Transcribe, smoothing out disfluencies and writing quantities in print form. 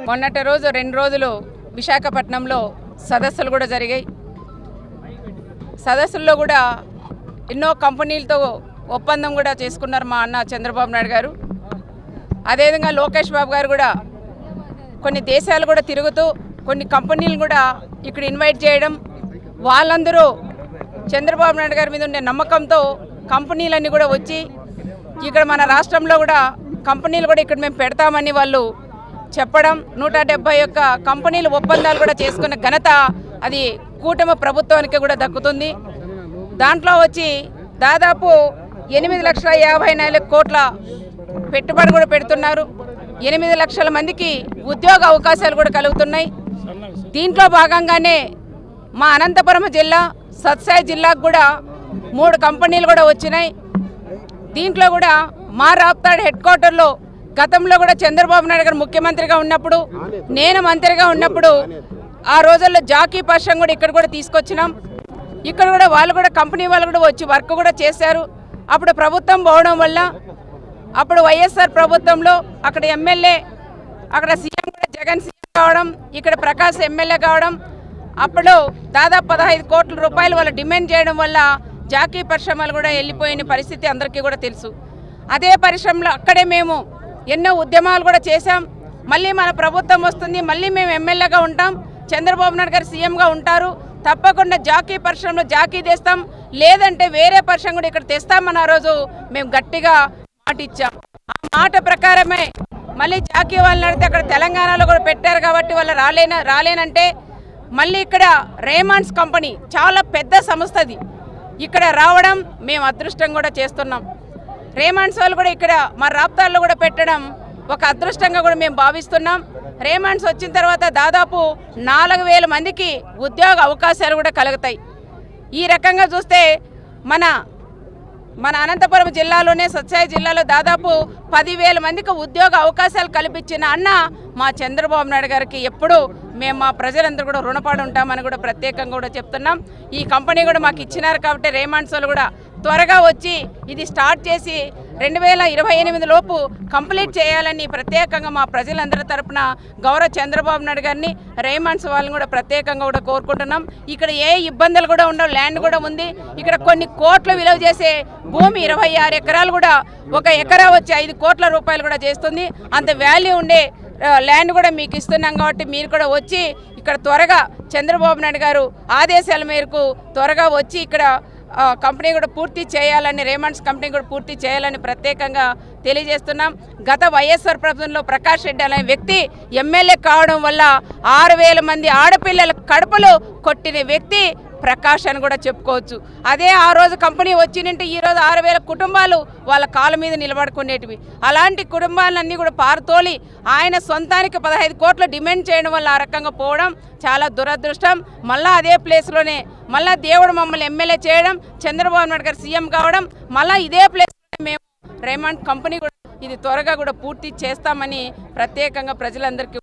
మొన్నటి రోజు 2 రోజులు విశాఖపట్నంలో సదస్సులు కూడా జరిగాయి. సదస్సుల్లో కూడా ఎన్నో కంపెనీలతో ఒప్పందం కూడా చేసుకున్నారు మా అన్న చంద్రబాబు నాయుడు గారు. అదేవిధంగా లోకేష్ బాబు గారు కూడా కొన్ని దేశాలు కూడా తిరుగుతూ కొన్ని కంపెనీలు కూడా ఇక్కడ ఇన్వైట్ చేయడం, వాళ్ళందరూ చంద్రబాబు నాయుడు గారి మీద ఉండే నమ్మకంతో కంపెనీలన్నీ కూడా వచ్చి ఇక్కడ మన రాష్ట్రంలో కూడా కంపెనీలు కూడా ఇక్కడ మేము పెడతామని వాళ్ళు చెప్పడం, 171 కంపెనీలు ఒప్పందాలు కూడా చేసుకున్న ఘనత అది కూటమి ప్రభుత్వానికి కూడా దక్కుతుంది. దాంట్లో వచ్చి దాదాపు 8,54,000 కోట్ల పెట్టుబడి కూడా పెడుతున్నారు. 8 లక్షల మందికి ఉద్యోగ అవకాశాలు కూడా కలుగుతున్నాయి. దీంట్లో భాగంగానే మా అనంతపురం జిల్లా సత్సాయి జిల్లాకు కూడా 3 కంపెనీలు కూడా వచ్చినాయి. దీంట్లో కూడా మా రాప్తాడ్ హెడ్ క్వార్టర్లో గతంలో కూడా చంద్రబాబు నాయుడు గారు ముఖ్యమంత్రిగా ఉన్నప్పుడు, నేను మంత్రిగా ఉన్నప్పుడు ఆ రోజుల్లో జాకీ పర్షం కూడా ఇక్కడ కూడా తీసుకొచ్చినాం. ఇక్కడ కూడా వాళ్ళు కూడా కంపెనీ వాళ్ళు కూడా వచ్చి వర్క్ కూడా చేశారు. అప్పుడు ప్రభుత్వం పోవడం వల్ల అప్పుడు వైఎస్ఆర్ ప్రభుత్వంలో అక్కడ ఎమ్మెల్యే, అక్కడ సీఎం కూడా జగన్ సీఎం కావడం, ఇక్కడ ప్రకాష్ ఎమ్మెల్యే కావడం, అప్పుడు దాదాపు 15 కోట్ల రూపాయలు వాళ్ళు డిమాండ్ చేయడం వల్ల జాకీ పరిశ్రమలు కూడా వెళ్ళిపోయిన పరిస్థితి అందరికీ కూడా తెలుసు. అదే పరిశ్రమలో అక్కడే మేము ఎన్నో ఉద్యమాలు కూడా చేశాం. మళ్ళీ మన ప్రభుత్వం వస్తుంది, మళ్ళీ మేము ఎమ్మెల్యేగా ఉంటాం, చంద్రబాబు నాయుడు గారు సీఎంగా ఉంటారు, తప్పకుండా జాకీ పరిశ్రమలో జాకీ తెస్తాం, లేదంటే వేరే పరిశ్రమ కూడా ఇక్కడ తెస్తామని ఆ రోజు మేము గట్టిగా మాట ఇచ్చాం. ఆ మాట ప్రకారమే మళ్ళీ జాకీ వాళ్ళని అడిగితే అక్కడ తెలంగాణలో కూడా పెట్టారు కాబట్టి వాళ్ళు రాలేనంటే మళ్ళీ ఇక్కడ రేమాండ్స్ కంపెనీ చాలా పెద్ద సంస్థది ఇక్కడ రావడం మేము అదృష్టం కూడా చేస్తున్నాం. రేమాండ్స్ వాళ్ళు కూడా ఇక్కడ మా రాప్తాల్లో కూడా పెట్టడం ఒక అదృష్టంగా కూడా మేము భావిస్తున్నాం. రేమాండ్స్ వచ్చిన తర్వాత దాదాపు 4,000 మందికి ఉద్యోగ అవకాశాలు కూడా కలుగుతాయి. ఈ రకంగా చూస్తే మన అనంతపురం జిల్లాలోనే సత్సాయి జిల్లాలో దాదాపు 10,000 మందికి ఉద్యోగ అవకాశాలు కల్పించిన అన్న మా చంద్రబాబు నాయుడు గారికి ఎప్పుడు మేము మా ప్రజలందరూ కూడా రుణపడి ఉంటామని కూడా ప్రత్యేకంగా కూడా చెప్తున్నాం. ఈ కంపెనీ కూడా మాకు ఇచ్చినారు కాబట్టి రేమాండ్స్ వాళ్ళు కూడా త్వరగా వచ్చి ఇది స్టార్ట్ చేసి 2028 లోపు కంప్లీట్ చేయాలని ప్రత్యేకంగా మా ప్రజలందరి తరపున గౌరవ చంద్రబాబు నాయుడు గారిని రేమాండ్స్ వాళ్ళని కూడా ప్రత్యేకంగా కూడా కోరుకుంటున్నాం. ఇక్కడ ఏ ఇబ్బందులు కూడా ఉండవు, ల్యాండ్ కూడా ఉంది. ఇక్కడ కొన్ని కోట్ల విలువ చేసే భూమి 26 ఎకరాలు కూడా, 1 ఎకరా వచ్చి 5 కోట్ల రూపాయలు కూడా చేస్తుంది. అంత వాల్యూ ఉండే ల్యాండ్ కూడా మీకు ఇస్తున్నాం కాబట్టి మీరు కూడా వచ్చి ఇక్కడ త్వరగా చంద్రబాబు నాయుడు గారు ఆదేశాల మేరకు త్వరగా వచ్చి ఇక్కడ కంపెనీ కూడా పూర్తి చేయాలని, రేమాండ్స్ కంపెనీ కూడా పూర్తి చేయాలని ప్రత్యేకంగా తెలియజేస్తున్నాం. గత వైఎస్ఆర్ ప్రభుత్వంలో ప్రకాష్ రెడ్డి అనే వ్యక్తి ఎమ్మెల్యే కావడం వల్ల 6,000 మంది ఆడపిల్లల కడుపులో కొట్టిన వ్యక్తి ప్రకాష్ అని కూడా చెప్పుకోవచ్చు. అదే ఆ రోజు కంపెనీ వచ్చినంటే ఈరోజు 6,000 కుటుంబాలు వాళ్ళ కాళ్ళ మీద నిలబడుకునేటివి. అలాంటి కుటుంబాలన్నీ కూడా పారతోలి ఆయన సొంతానికి 15 కోట్లు డిమాండ్ చేయడం వల్ల ఆ రకంగా పోవడం చాలా దురదృష్టం. మళ్ళీ అదే ప్లేస్లోనే మళ్ళీ దేవుడు మమ్మల్ని ఎమ్మెల్యే చేయడం, చంద్రబాబు నాయుడు గారు సీఎం కావడం, మళ్ళీ ఇదే ప్లేస్లోనే మేము రేమాండ్ కంపెనీ కూడా ఇది త్వరగా కూడా పూర్తి చేస్తామని ప్రత్యేకంగా ప్రజలందరికీ